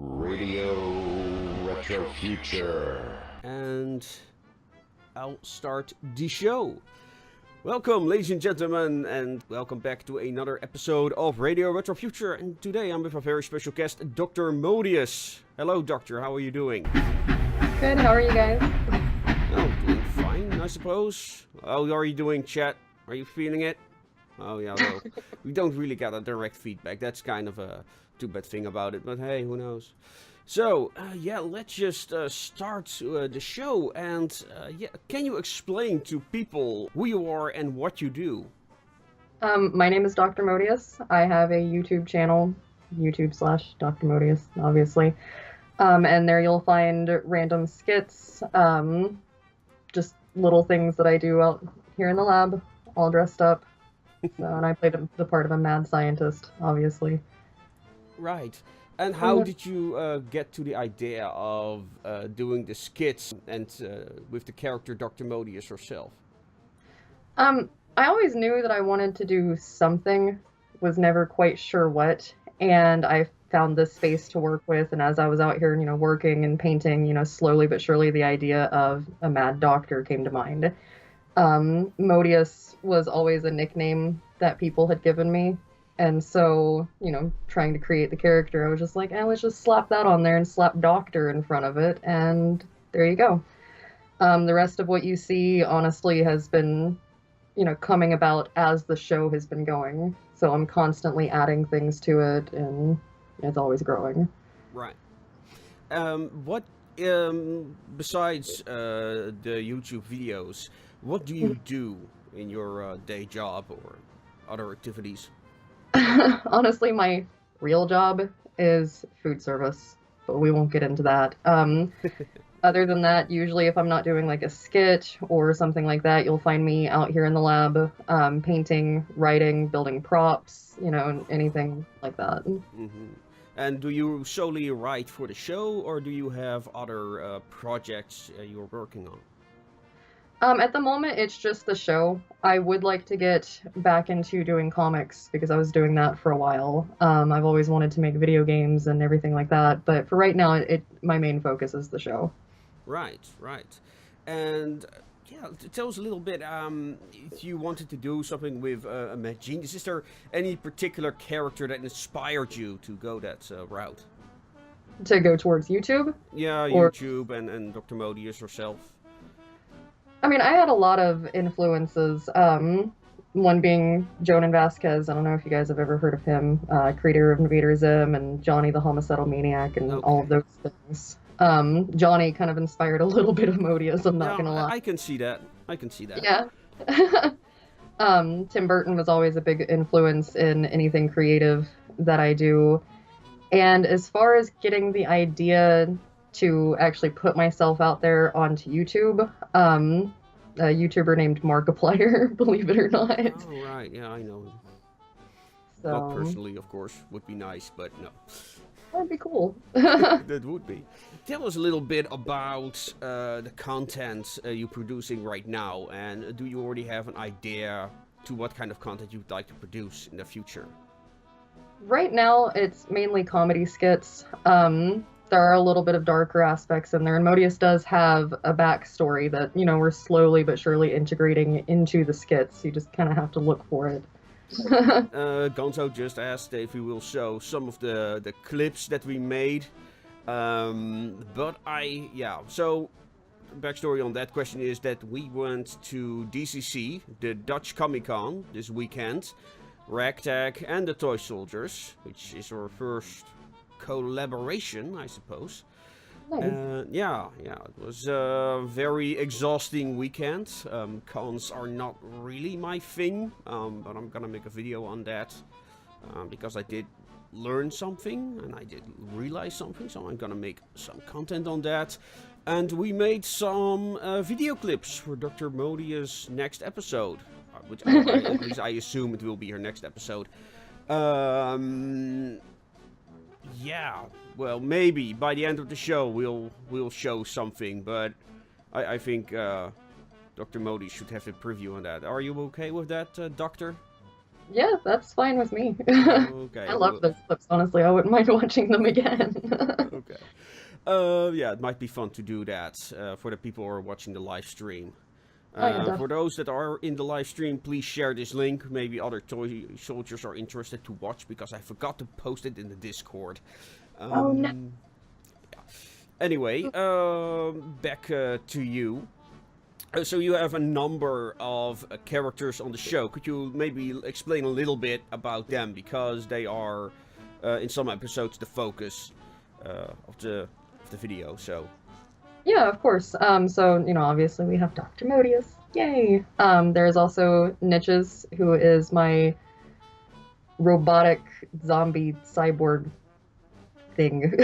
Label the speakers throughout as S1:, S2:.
S1: Radio Retrofuture.
S2: And I'll start the show. Welcome, ladies and gentlemen, and welcome back to another episode of Radio Retrofuture. And today I'm with a very special guest, Dr. Modius. Hello, Doctor. How are you doing?
S3: Good. How are you guys?
S2: Oh, doing fine, I suppose. How are you doing, chat? Are you feeling it? Oh, yeah, well, we don't really get a direct feedback. That's kind of a too bad thing about it, but hey, who knows? So, yeah, let's just start the show, and yeah, can you explain to people who you are and what you do?
S3: My name is Dr. Modius. I have a YouTube channel, YouTube/Dr. Modius, obviously. And there you'll find random skits, just little things that I do out here in the lab, all dressed up. So, and I played the part of a mad scientist, obviously.
S2: Right. And how did you get to the idea of doing the skits and with the character Dr. Modius herself?
S3: I always knew that I wanted to do something, was never quite sure what, and I found this space to work with, and as I was out here, working and painting, slowly but surely the idea of a mad doctor came to mind. Modius was always a nickname that people had given me. And so, trying to create the character, I was just like, let's just slap that on there and slap doctor in front of it. And there you go. The rest of what you see, honestly, has been, coming about as the show has been going. So I'm constantly adding things to it, and it's always growing.
S2: Right. What, besides the YouTube videos, what do you do in your day job or other activities?
S3: Honestly, my real job is food service, but we won't get into that. Other than that, usually if I'm not doing like a skit or something like that, you'll find me out here in the lab, painting, writing, building props, anything like that.
S2: Mm-hmm. And do you solely write for the show, or do you have other projects you're working on?
S3: At the moment, it's just the show. I would like to get back into doing comics because I was doing that for a while. I've always wanted to make video games and everything like that, but for right now, my main focus is the show.
S2: Right, right. And yeah, tell us a little bit, if you wanted to do something with a Mad Genius, is there any particular character that inspired you to go that route?
S3: To go towards YouTube?
S2: Yeah, YouTube and Dr. Modius herself.
S3: I mean, I had a lot of influences, one being Jonan Vasquez. I don't know if you guys have ever heard of him, creator of Invader Zim and Johnny the Homicidal Maniac and all of those things. Johnny kind of inspired a little bit of Modius, I'm not going to lie.
S2: I can see that.
S3: Yeah. Tim Burton was always a big influence in anything creative that I do. And as far as getting the idea to actually put myself out there onto YouTube, a YouTuber named Markiplier, believe it or not.
S2: Oh, right, yeah, I know him. So, not personally, of course, would be nice, but no.
S3: That'd be cool.
S2: That would be. Tell us a little bit about the content you're producing right now, and do you already have an idea to what kind of content you'd like to produce in the future?
S3: Right now, it's mainly comedy skits. There are a little bit of darker aspects in there, and Modius does have a backstory that, we're slowly but surely integrating into the skits. You just kind of have to look for it.
S2: Gonzo just asked if we will show some of the clips that we made. So backstory on that question is that we went to DCC, the Dutch Comic Con, this weekend. Ragtag and the Toy Soldiers, which is our first collaboration, I suppose.
S3: Nice.
S2: Yeah, it was a very exhausting weekend. Cons are not really my thing, but I'm gonna make a video on that because I did learn something and I did realize something, so I'm gonna make some content on that. And we made some video clips for Dr. Modius' next episode, which at least I assume it will be her next episode. Yeah, well, maybe by the end of the show we'll show something, but I think Dr. Modius should have a preview on that. Are you okay with that, Doctor?
S3: Yeah, that's fine with me.
S2: Okay.
S3: I love those clips, honestly. I wouldn't mind watching them again.
S2: Yeah, it might be fun to do that for the people who are watching the live stream.
S3: Oh yeah,
S2: For
S3: definitely.
S2: those that are in the live stream, please share this link. Maybe other toy soldiers are interested to watch because I forgot to post it in the Discord.
S3: Oh no.
S2: Um, anyway, back to you. So you have a number of characters on the show. Could you maybe explain a little bit about them because they are in some episodes the focus of the video. So
S3: Yeah, of course. So, obviously we have Dr. Modius. Yay! There's also Niches, who is my robotic zombie cyborg thing.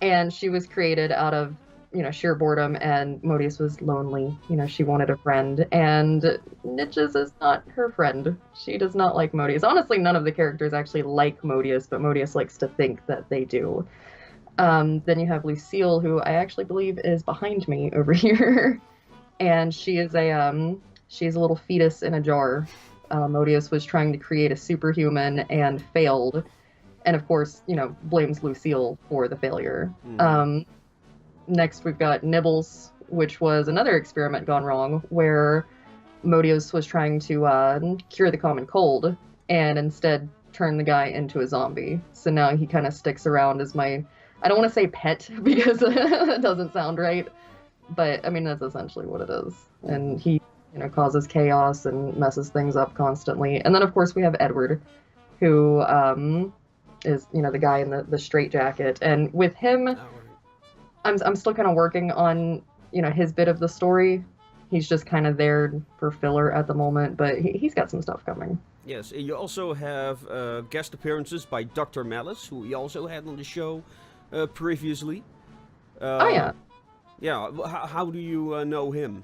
S3: And she was created out of, sheer boredom, and Modius was lonely. She wanted a friend, and Niches is not her friend. She does not like Modius. Honestly, none of the characters actually like Modius, but Modius likes to think that they do. Then you have Lucille, who I actually believe is behind me over here, and she's a little fetus in a jar. Modius was trying to create a superhuman and failed, and of course, blames Lucille for the failure. Next, we've got Nibbles, which was another experiment gone wrong, where Modius was trying to cure the common cold, and instead turn the guy into a zombie. So now he kind of sticks around as my, I don't want to say pet because it doesn't sound right, but I mean that's essentially what it is. And he, causes chaos and messes things up constantly. And then of course we have Edward, who is the guy in the straitjacket. And with him, I'm still kind of working on his bit of the story. He's just kind of there for filler at the moment, but he's got some stuff coming.
S2: yes, and you also have guest appearances by Dr. Malice, who we also had on the show previously.
S3: Oh yeah.
S2: Yeah, how do you know him?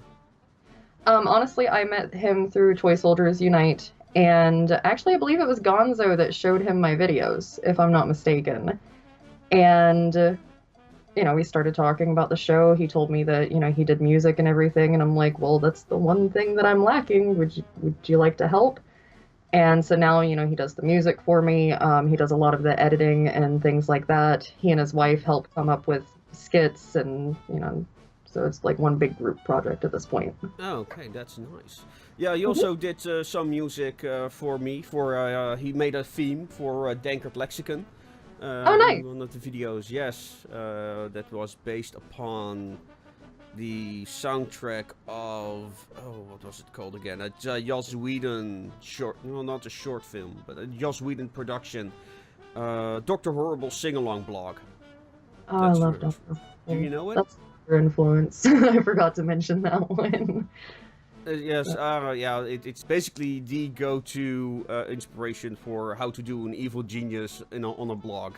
S3: Honestly, I met him through Toy Soldiers Unite, and actually I believe it was Gonzo that showed him my videos, if I'm not mistaken. And we started talking about the show. He told me that, he did music and everything, and I'm like, well, that's the one thing that I'm lacking. Would you like to help? And so now, he does the music for me. He does a lot of the editing and things like that. He and his wife help come up with skits, and, so it's like one big group project at this point.
S2: Oh, okay, that's nice. Yeah, he also did some music for me. He made a theme for Dankert Lexicon.
S3: Oh, nice.
S2: One of the videos, yes, that was based upon the soundtrack of what was it called again? A Joss Whedon short, well, not a short film, but a Joss Whedon production, Dr. Horrible sing-along blog.
S3: Oh, I love Dr.
S2: Do you know it?
S3: That's your influence. I forgot to mention that one.
S2: Yes, yeah, it's basically the go-to inspiration for how to do an evil genius on a blog.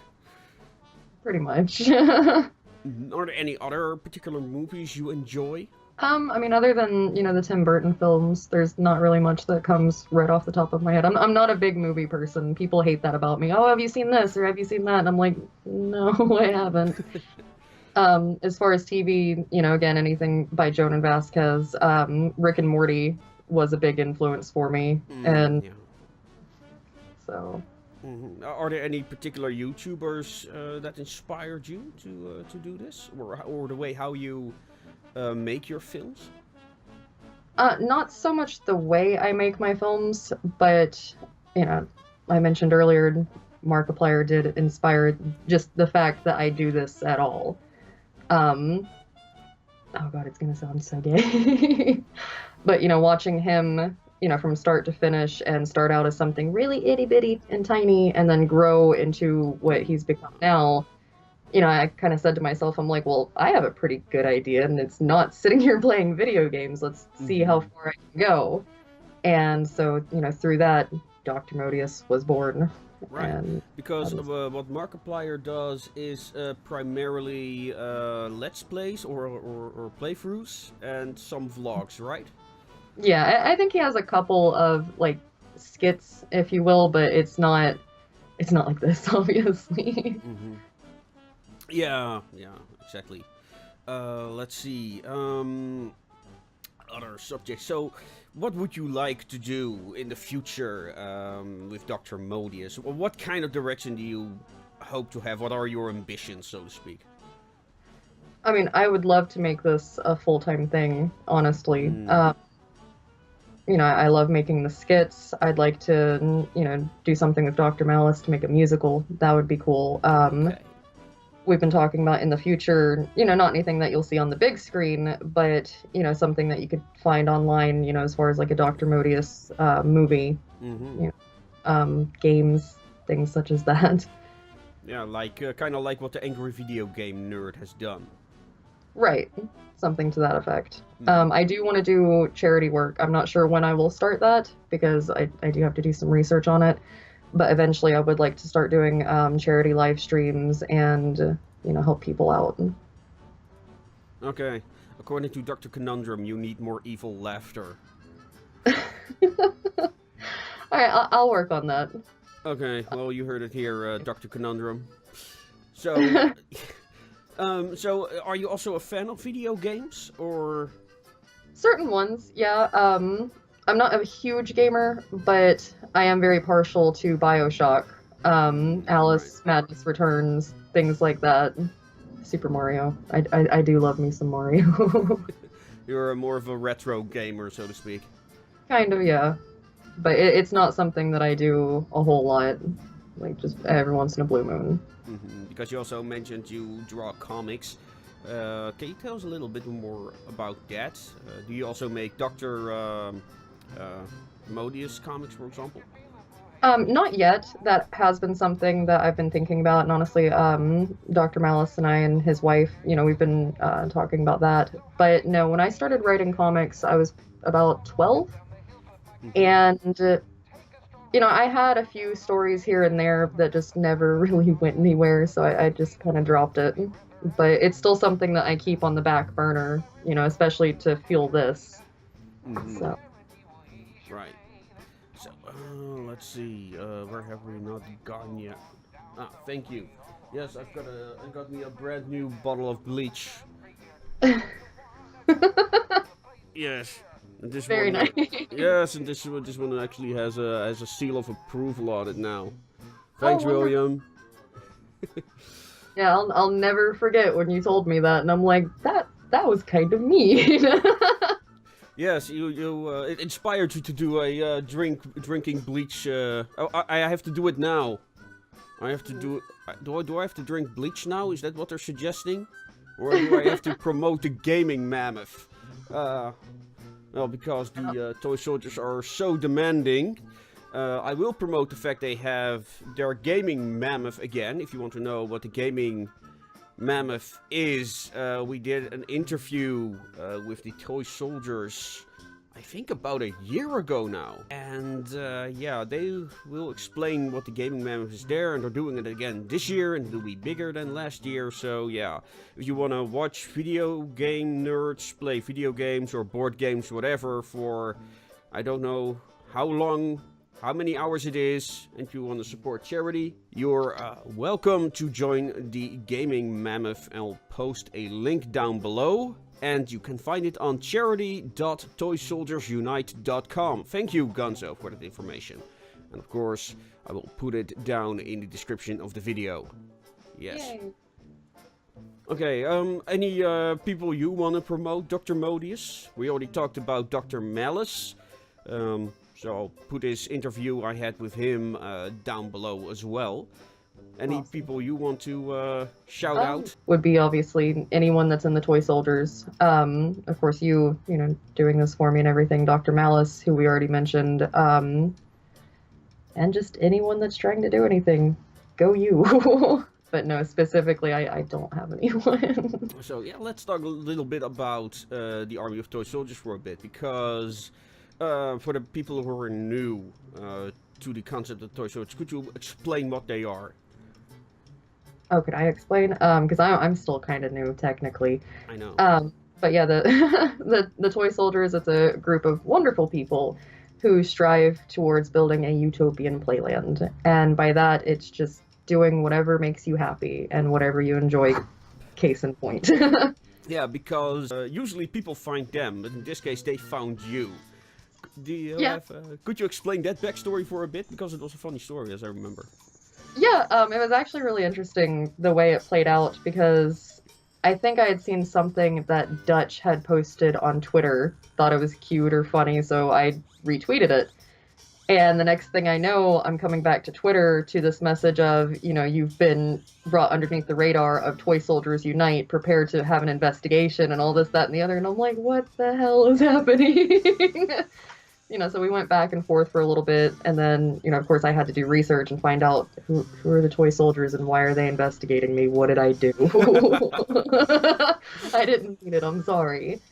S3: Pretty much.
S2: Are there any other particular movies you enjoy?
S3: I mean, other than, the Tim Burton films, there's not really much that comes right off the top of my head. I'm not a big movie person. People hate that about me. Oh, have you seen this or have you seen that? And I'm like, no, I haven't. As far as TV, again, anything by Jonan Vasquez, Rick and Morty was a big influence for me. And
S2: yeah.
S3: so...
S2: Are there any particular YouTubers that inspired you to do this, or the way how you make your films?
S3: Not so much the way I make my films, but I mentioned earlier, Markiplier did inspire just the fact that I do this at all. Oh god, it's gonna sound so gay. But watching him, from start to finish and start out as something really itty bitty and tiny and then grow into what he's become now, I kind of said to myself, I'm like, well, I have a pretty good idea and it's not sitting here playing video games. Let's see how far I can go. And so, through that, Dr. Modius was born.
S2: Right,
S3: and
S2: because what Markiplier does is primarily Let's Plays or playthroughs and some vlogs, right?
S3: Yeah, I think he has a couple of like skits, if you will, but it's not like this, obviously.
S2: Yeah, exactly. Let's see. Other subjects. So, what would you like to do in the future with Dr. Modius? What kind of direction do you hope to have? What are your ambitions, so to speak?
S3: I mean, I would love to make this a full-time thing, honestly.
S2: Mm,
S3: I love making the skits. I'd like to, do something with Dr. Malice to make a musical. That would be cool.
S2: okay.
S3: We've been talking about in the future, not anything that you'll see on the big screen, but, something that you could find online, as far as like a Dr. Modius movie,
S2: Mm-hmm.
S3: you games, things such as that.
S2: Yeah, like kind of like what the Angry Video Game Nerd has done.
S3: Right. Something to that effect.
S2: Mm-hmm.
S3: I do want to do charity work. I'm not sure when I will start that because I do have to do some research on it. But eventually I would like to start doing charity live streams and, help people out.
S2: Okay. According to Dr. Conundrum, you need more evil laughter.
S3: All right, I'll work on that.
S2: Okay, well, you heard it here, Dr. Conundrum. So, so are you also a fan of video games, or?
S3: Certain ones, yeah. I'm not a huge gamer, but I am very partial to BioShock. Alice Madness Returns, things like that. Super Mario. I do love me some Mario.
S2: You're more of a retro gamer, so to speak.
S3: Kind of, yeah. But it's not something that I do a whole lot, like just every once in a blue moon.
S2: Because you also mentioned you draw comics. Can you tell us a little bit more about that? Do you also make Dr. Modius comics, for example?
S3: Not yet. That has been something that I've been thinking about, and honestly, Dr. Malice and I and his wife, we've been talking about that. But no, when I started writing comics, I was about 12, and I had a few stories here and there that just never really went anywhere, so I just kind of dropped it. But it's still something that I keep on the back burner, especially to fuel this. So.
S2: Right. So, let's see. Where have we not gone yet? Ah, thank you. Yes, I got me a brand new bottle of bleach. Yes. And this
S3: Very
S2: one,
S3: nice.
S2: yes, and this one actually has a seal of approval on it now.
S3: Oh,
S2: Thanks,
S3: wonderful.
S2: William.
S3: Yeah, I'll never forget when you told me that, and I'm like, that was kind of mean.
S2: Yes, it inspired you to do a drinking bleach. I have to do it now. I have to do. Do I have to drink bleach now? Is that what they're suggesting, or do I have to promote the gaming mammoth? Well, because the toy soldiers are so demanding, I will promote the fact they have their gaming mammoth again. If you want to know what the gaming mammoth is, we did an interview with the toy soldiers, I think about a year ago now. And yeah, they will explain what the gaming mammoth is there, and they're doing it again this year, and it'll be bigger than last year. So yeah, if you want to watch video game nerds play video games or board games, whatever, for I don't know how long, how many hours it is, and you want to support charity, you're welcome to join the Gaming Mammoth. I'll post a link down below, and you can find it on charity.toysoldiersunite.com. Thank you, Gonzo, for that information. And of course, I will put it down in the description of the video. Yes.
S3: Yay.
S2: Okay, any people you want to promote? Dr. Modius? We already talked about Dr. Malice. So I'll put his interview I had with him down below as well. Any
S3: Awesome.
S2: people you want to shout out?
S3: Would be obviously anyone that's in the toy soldiers. Of course, you doing this for me and everything. Dr. Malice, who we already mentioned, and just anyone that's trying to do anything. Go you. But no, specifically, I don't have anyone.
S2: So yeah, let's talk a little bit about the Army of Toy Soldiers for a bit, because for the people who are new to the concept of toy soldiers, could you explain what they are?
S3: Oh, could I explain? Because I'm still kind of new technically.
S2: I know.
S3: But yeah, the toy soldiers, it's a group of wonderful people who strive towards building a utopian playland, and by that, it's just doing whatever makes you happy and whatever you enjoy. Case in point.
S2: Yeah, because usually people find them, but in this case, they found you. Do you
S3: Yeah.
S2: have, could you explain that backstory for a bit? Because it was a funny story, as I remember.
S3: Yeah, it was actually really interesting the way it played out because I think I had seen something that Dutch had posted on Twitter, thought it was cute or funny, so I retweeted it. And the next thing I know, I'm coming back to Twitter to this message of, you've been brought underneath the radar of Toy Soldiers Unite, prepared to have an investigation and all this, that, and the other. And I'm like, what the hell is happening? So we went back and forth for a little bit. And then, of course, I had to do research and find out who are the Toy Soldiers and why are they investigating me? What did I do? I didn't mean it. I'm sorry.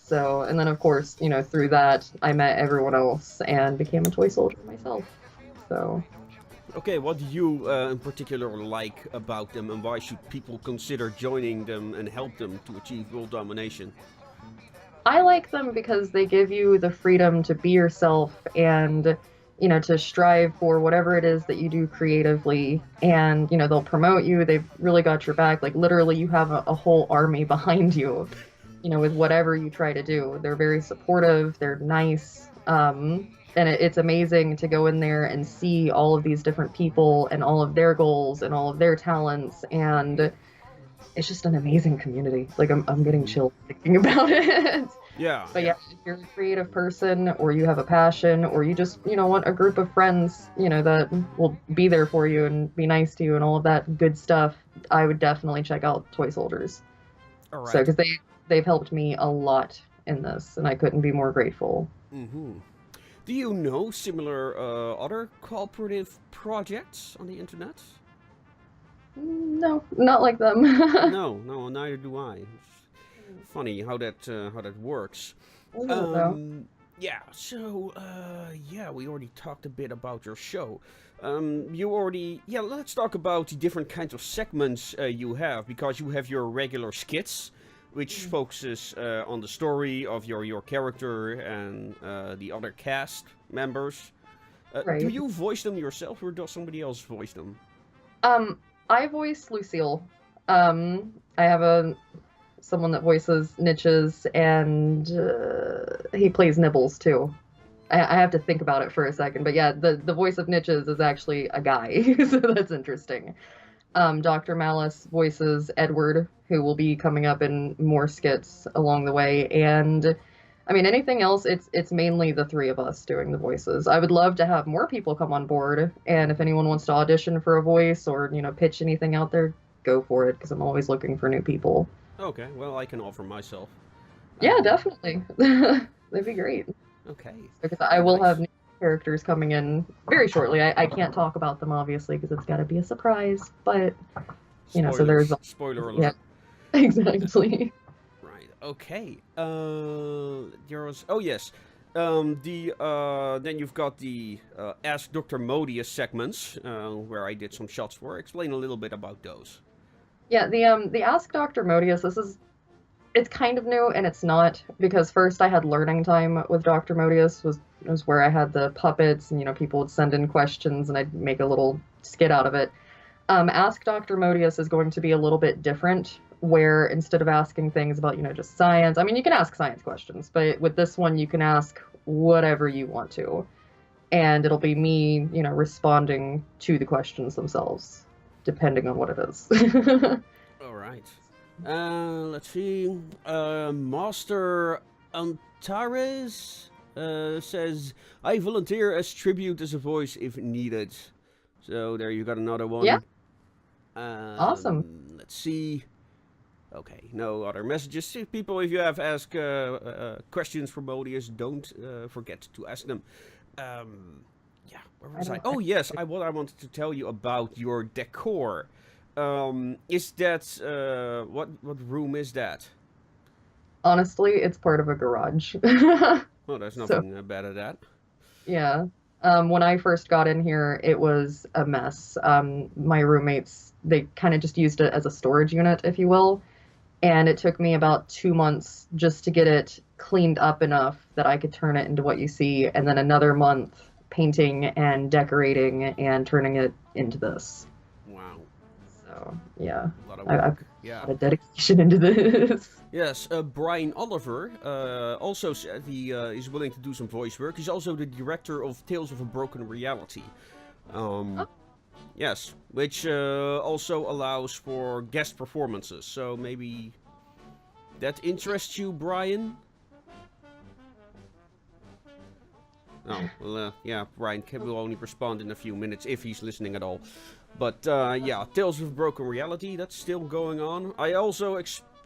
S3: So, and then of course, through that, I met everyone else and became a toy soldier myself. So.
S2: Okay, what do you in particular like about them, and why should people consider joining them and help them to achieve world domination?
S3: I like them because they give you the freedom to be yourself and, to strive for whatever it is that you do creatively. And, they'll promote you. They've really got your back. Like, literally, you have a whole army behind you. With whatever you try to do. They're very supportive, they're nice, and it's amazing to go in there and see all of these different people and all of their goals and all of their talents, and it's just an amazing community. Like, I'm getting chilled thinking about it.
S2: Yeah.
S3: But yeah, if you're a creative person, or you have a passion, or you just, want a group of friends, that will be there for you and be nice to you and all of that good stuff, I would definitely check out Toy Soldiers.
S2: All right.
S3: So, because they've helped me a lot in this, and I couldn't be more grateful.
S2: Mm-hmm. Do you know similar other cooperative projects on the internet?
S3: No, not like them.
S2: No, neither do I. It's funny how that works. Yeah. So, we already talked a bit about your show. Let's talk about the different kinds of segments you have, because you have your regular skits, which focuses on the story of your character and the other cast members.
S3: Right.
S2: Do you voice them yourself, or does somebody else voice them?
S3: I voice Lucille. I have someone that voices Niches, and he plays Nibbles too. I have to think about it for a second, but yeah, the voice of Niches is actually a guy, so that's interesting. Dr. Malice voices Edward, who will be coming up in more skits along the way, and I mean, anything else, it's mainly the three of us doing the voices. I would love to have more people come on board, and if anyone wants to audition for a voice or, pitch anything out there, go for it, because I'm always looking for new people.
S2: Okay, well, I can offer myself.
S3: Yeah, definitely. That'd be great.
S2: Okay.
S3: Because I will have new characters coming in very shortly. I can't talk about them, obviously, because it's got to be a surprise, but, so there's...
S2: Spoiler alert.
S3: Yeah, exactly.
S2: Right, okay. There was... Oh, yes. Then you've got the Ask Dr. Modius segments, where I did some shots for. Explain a little bit about those.
S3: Yeah, the Ask Dr. Modius, it's kind of new and it's not, because first I had learning time with Dr. Modius, was where I had the puppets and, people would send in questions and I'd make a little skit out of it. Ask Dr. Modius is going to be a little bit different, where instead of asking things about, just science, I mean, you can ask science questions, but with this one, you can ask whatever you want to. And it'll be me, responding to the questions themselves, depending on what it is.
S2: All right. Let's see. Master Antares says, I volunteer as tribute as a voice if needed. So there you got another one.
S3: Yeah. Awesome.
S2: Let's see. Okay, no other messages. People, if you have asked questions for Modius, don't forget to ask them. Where was I? Oh, yes, what I wanted to tell you about your decor. Is that, what room is that?
S3: Honestly, it's part of a garage.
S2: Oh, there's nothing bad at that.
S3: Yeah. When I first got in here, it was a mess. My roommates, they kind of just used it as a storage unit, if you will. And it took me about 2 months just to get it cleaned up enough that I could turn it into what you see. And then another month painting and decorating and turning it into this.
S2: Wow.
S3: So, yeah.
S2: A lot of work.
S3: I've put a dedication into this.
S2: Yes, Brian Oliver also said he is willing to do some voice work. He's also the director of Tales of a Broken Reality. Yes, which also allows for guest performances. So maybe that interests you, Brian? Oh, well, yeah, Brian will only respond in a few minutes if he's listening at all. But yeah, Tales of Broken Reality, that's still going on.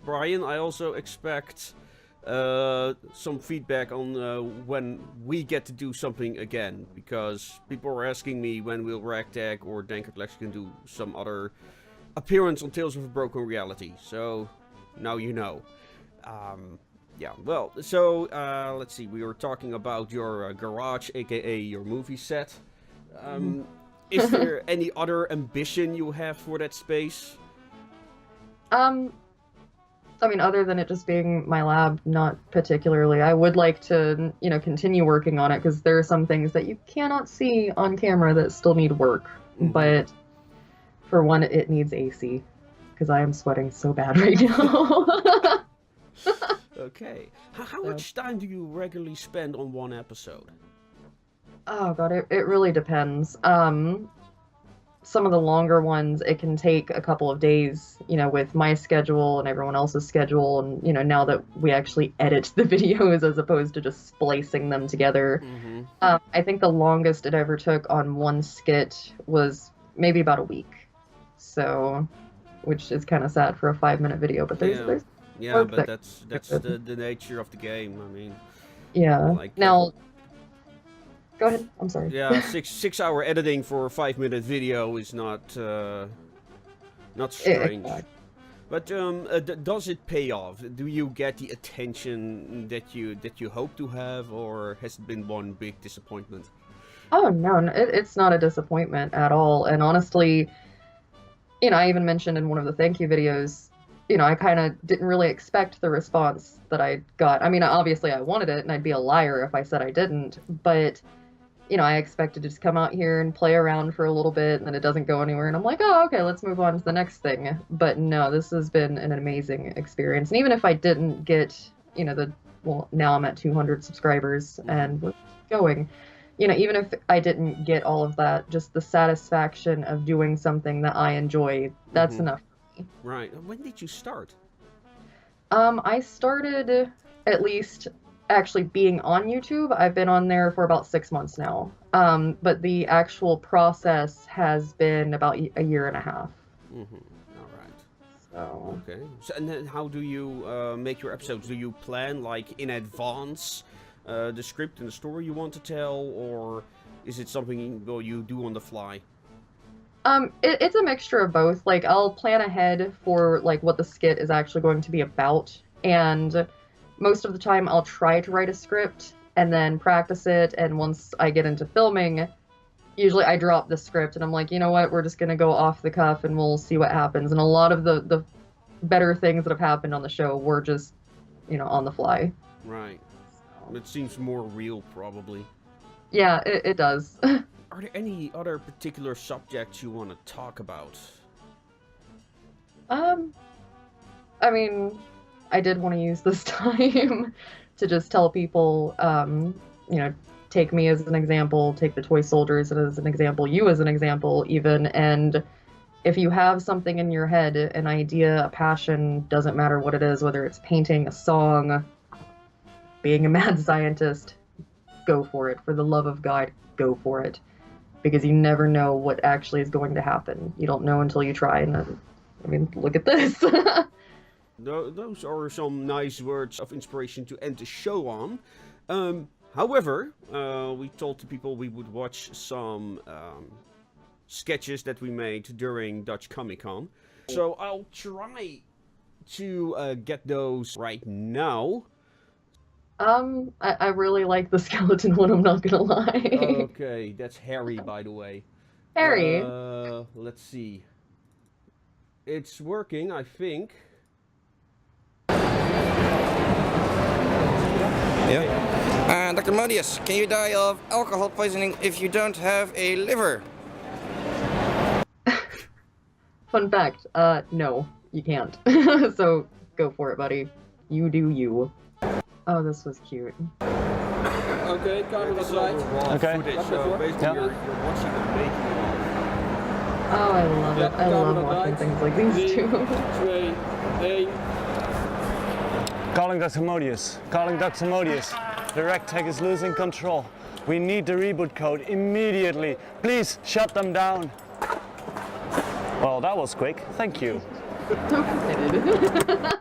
S2: Brian, I also expect some feedback on when we get to do something again, because people are asking me when will Ragtag or Dankertlex can do some other appearance on Tales of a Broken Reality. So now you know. Yeah, well, so let's see. We were talking about your garage, aka your movie set. Is there any other ambition you have for that space?
S3: I mean, other than it just being my lab, not particularly. I would like to, continue working on it because there are some things that you cannot see on camera that still need work.
S2: Mm-hmm.
S3: But for one, it needs AC because I am sweating so bad right now.
S2: Okay. How much time do you regularly spend on one episode?
S3: Oh god, it really depends. Some of the longer ones, it can take a couple of days, with my schedule and everyone else's schedule, and, now that we actually edit the videos as opposed to just splicing them together.
S2: Mm-hmm.
S3: I think the longest it ever took on one skit was maybe about a week. So, which is kind of sad for a 5-minute video, but there's
S2: yeah, but that's the nature of the game. I mean,
S3: yeah.
S2: Like,
S3: now, go ahead. I'm sorry.
S2: Yeah, 6-hour editing for a 5-minute video is not strange.
S3: Exactly.
S2: But does it pay off? Do you get the attention that you hope to have, or has it been one big disappointment?
S3: Oh no, it's not a disappointment at all. And honestly, I even mentioned in one of the thank you videos, I kind of didn't really expect the response that I got. I mean, obviously I wanted it, and I'd be a liar if I said I didn't. But I expected to just come out here and play around for a little bit, and then it doesn't go anywhere, and I'm like, oh, okay, let's move on to the next thing. But no, this has been an amazing experience. And even if I didn't get, now I'm at 200 subscribers, and we're going. Even if I didn't get all of that, just the satisfaction of doing something that I enjoy, that's enough for me.
S2: Right. When did you start?
S3: I started at least actually being on YouTube. I've been on there for about 6 months now. But the actual process has been about a year and a half.
S2: Mm-hmm. All right.
S3: So.
S2: Okay. So, and then how do you make your episodes? Do you plan, like, in advance the script and the story you want to tell, or is it something you do on the fly?
S3: It's a mixture of both. Like, I'll plan ahead for, like, what the skit is actually going to be about, and most of the time I'll try to write a script and then practice it, and once I get into filming, usually I drop the script and I'm like, you know what, we're just gonna go off the cuff and we'll see what happens. And a lot of the better things that have happened on the show were just, on the fly.
S2: Right. It seems more real, probably.
S3: Yeah, it does.
S2: Are there any other particular subjects you want to talk about?
S3: I mean, I did want to use this time to just tell people, take me as an example, take the toy soldiers as an example, you as an example even, and if you have something in your head, an idea, a passion, doesn't matter what it is, whether it's painting, a song, being a mad scientist, go for it. For the love of God, go for it. Because you never know what actually is going to happen. You don't know until you try. And I mean, look at this.
S2: Those are some nice words of inspiration to end the show on. However, we told the people we would watch some sketches that we made during Dutch Comic Con. So I'll try to get those right now.
S3: I really like the skeleton one, I'm not gonna lie.
S2: Okay, that's Harry, by the way.
S3: Harry?
S2: Let's see. It's working, I think.
S1: Yeah. Dr. Modius, can you die of alcohol poisoning if you don't have a liver?
S3: Fun fact, no, you can't. So, go for it, buddy. You do you. Oh, this was cute.
S4: Okay, camera
S2: This is
S4: right.
S2: all raw
S4: Okay.
S2: footage, so basically you're watching the making of
S3: Oh, I love it. I love watching things like these too.
S2: 2, 1.
S4: Calling Dr. Modius. Calling Dr. Modius. The RegTech is losing control. We need the reboot code immediately. Please shut them down. Well, that was quick. Thank you.
S3: So excited.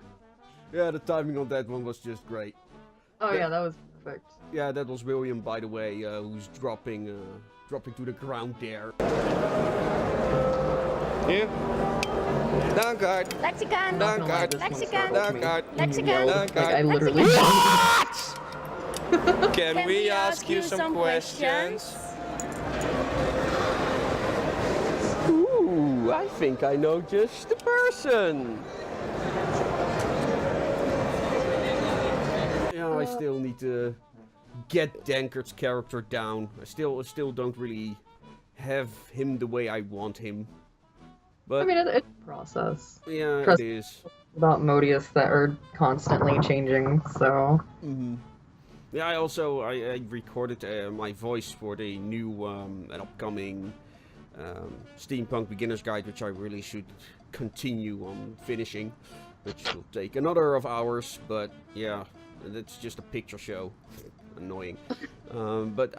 S2: Yeah, the timing on that one was just great.
S3: Oh yeah, that was perfect.
S2: Yeah, that was William, by the way, who's dropping to the ground there.
S1: You? Down guard.
S5: Lexican!
S1: Down guard.
S5: Lexican!
S1: Down guard.
S5: Lexican!
S3: Like I literally.
S1: Can we ask you some questions?
S2: Ooh, I think I know just the person. Yeah, I still need to get Dankert's character down. I still don't really have him the way I want him. But
S3: I mean, it's a process.
S2: yeah,
S3: Trust-
S2: it is.
S3: About Modius that are constantly changing, so.
S2: Yeah, I also I recorded my voice for the new and upcoming Steampunk Beginner's Guide, which I really should continue on finishing, which will take another of hours. But yeah, that's just a picture show. Annoying. But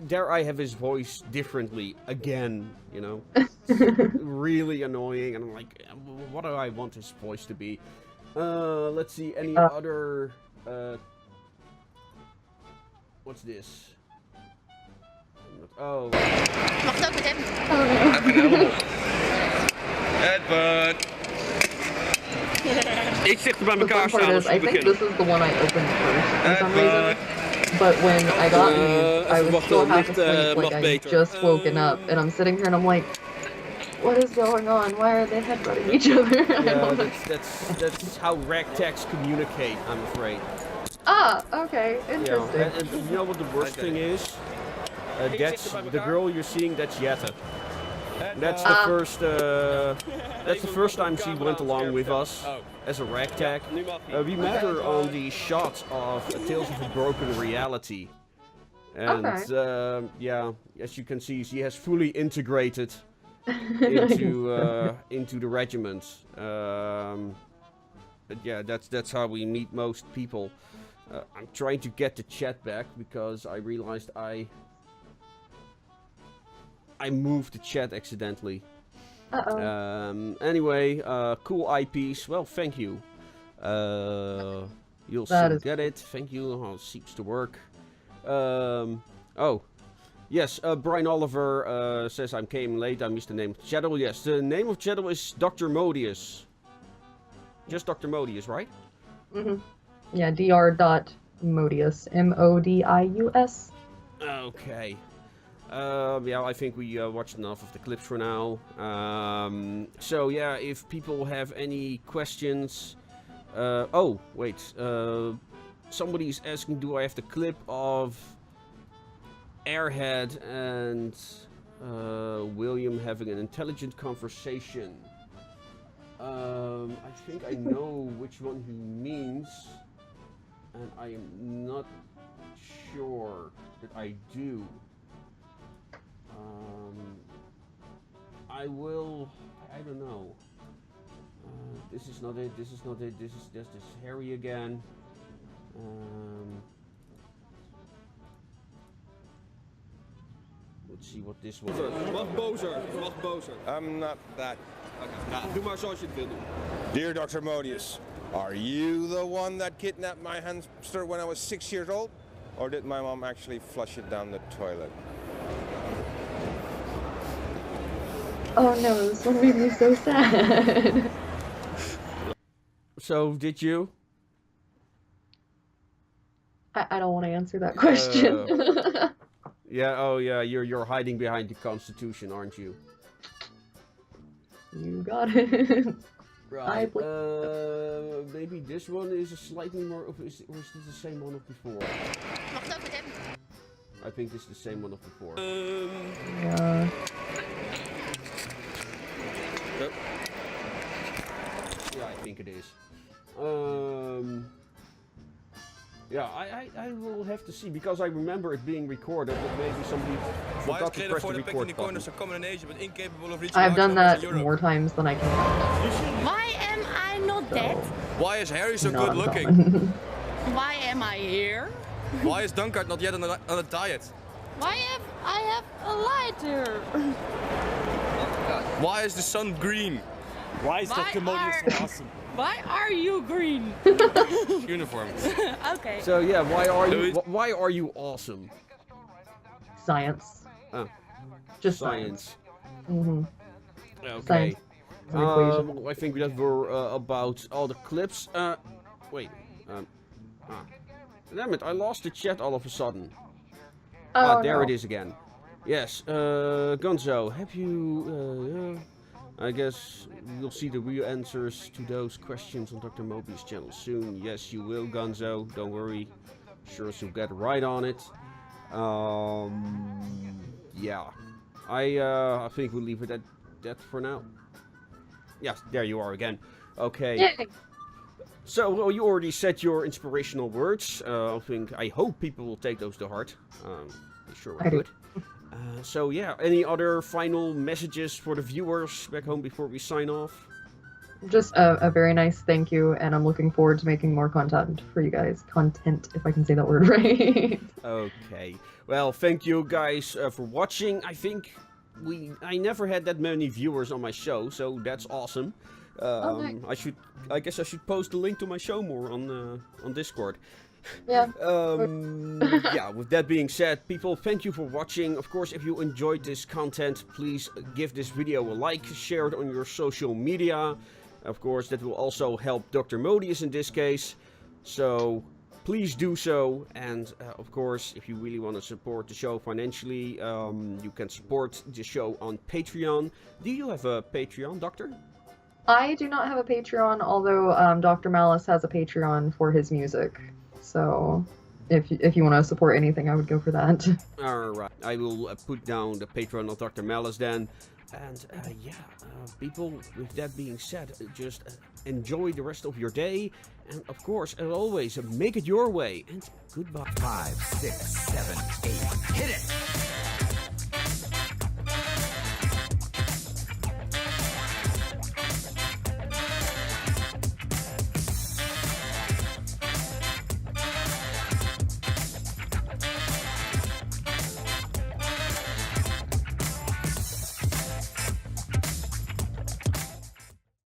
S2: there I have his voice differently again. You know, really annoying, and I'm like, what do I want his voice to be? Let's see, any other. What's this? Oh.
S5: Wacht ook met hem.
S1: Edward.
S2: Iets dichter bij
S3: The
S2: elkaar
S3: fun part
S2: staan
S3: is,
S2: als
S3: I
S2: we
S3: think
S2: beginnen.
S3: this is the one I opened first for some reason. But when I got these, I was still half asleep, like I just woken up, and I'm sitting here and I'm like, what is going on? Why are they headbutting each other? I
S2: Yeah,
S3: don't know.
S2: that's how ragtags communicate, I'm afraid.
S3: Ah, okay,
S2: Yeah,
S3: interesting.
S2: and you know what the worst thing is? That's the girl you're seeing. That's Jette. That's the first. That's the first time she went along with us as a ragtag. We met her on the shots of Tales of a Broken Reality, and yeah, as you can see, she has fully integrated into the regiment. But yeah, that's how we meet most people. I'm trying to get the chat back because I realized I moved the chat accidentally. Anyway, cool eyepiece. Well, thank you. You'll soon get it. Thank you. How it seems to work. Oh. Yes, Brian Oliver says I came late. I missed the name of the channel. Yes, the name of the channel is Dr. Modius. Just Dr. Modius, right?
S3: Mm-hmm. Yeah, dr.modius. M-O-D-I-U-S.
S2: Okay. Yeah, I think we watched enough of the clips for now. So yeah, if people have any questions... oh, wait. Somebody's asking, do I have the clip of Airhead and William having an intelligent conversation? I think I know which one he means, and I am not sure that I do. I don't know. This is not it, this is not it, this is Harry again. Let's see what this one is.
S6: Mag bozer, mag bozer.
S7: I'm not that.
S6: Nou, doe maar zoals je het wil doen.
S7: Dear Dr. Modius, are you the one that kidnapped my hamster when I was 6 years old? Or did my mom actually flush it down the toilet?
S3: Oh no, this one made me so sad.
S2: So, did you?
S3: I don't want to answer that question.
S2: Yeah, oh yeah, you're hiding behind the Constitution, aren't you?
S3: You got it.
S2: Right. Maybe this one is a slightly more, or is this the same one of before?
S5: Mag het ook met hem?
S2: I think this is the same one of before.
S3: Yeah.
S2: Yeah, I think it is. Yeah, I will have to see, because I remember it being recorded, but maybe somebody
S6: Why is
S2: forgot to
S6: created
S2: press
S6: for
S2: the
S6: the pick in
S2: record
S6: the corner
S2: button.
S6: so common in Asia but incapable of reaching
S3: I've
S6: large
S3: done
S6: numbers
S3: that
S6: in Europe?
S3: more times than I can count.
S5: Why am I not dead?
S6: Why is Harry so
S3: Not
S6: good looking?
S3: uncommon.
S5: Why am I here?
S6: Why is Dunkard not yet on a diet?
S5: Why am I have a lighter?
S6: Why is the sun green?
S4: Why is
S5: Why
S4: Dr. Modius so
S5: are-
S4: awesome?
S5: Why are you green?
S6: Uniform.
S5: Okay.
S2: So yeah, why
S6: Louis?
S2: are you awesome?
S3: Science.
S2: Oh,
S3: Just science.
S2: science.
S3: Mm-hmm.
S2: Okay.
S3: Science is an equation.
S2: I think that were about all the clips. Wait. Damn it! I lost the chat all of a sudden.
S3: Oh,
S2: There
S3: no.
S2: it is again. Yes, Gonzo, have you, I guess you'll see the real answers to those questions on Dr. Mobius' channel soon. Yes, you will, Gonzo. Don't worry. Sure as you'll get right on it. Yeah. I think we'll leave it at that for now. Yes, there you are again. Okay.
S3: Yay.
S2: So, well, you already said your inspirational words. I hope people will take those to heart. They sure
S3: I do.
S2: would. So, yeah, any other final messages for the viewers back home before we sign off?
S3: Just a very nice thank you, and I'm looking forward to making more content for you guys. Content, if I can say that word right.
S2: Okay. Well, thank you guys for watching. I think I never had that many viewers on my show, so that's awesome.
S3: Nice.
S2: I guess I should post the link to my show more on Discord.
S3: Yeah.
S2: Yeah, with that being said, people, thank you for watching. Of course, if you enjoyed this content, please give this video a like, share it on your social media. Of course, that will also help Dr. Modius in this case. So, please do so. And, of course, if you really want to support the show financially, you can support the show on Patreon. Do you have a Patreon, Doctor?
S3: I do not have a Patreon, although Dr. Malice has a Patreon for his music. So, if you want to support anything, I would go for that.
S2: Alright, I will put down the Patreon of Dr. Malice then. And yeah, people, with that being said, just enjoy the rest of your day. And of course, as always, make it your way. And goodbye.
S8: 5, 6, 7,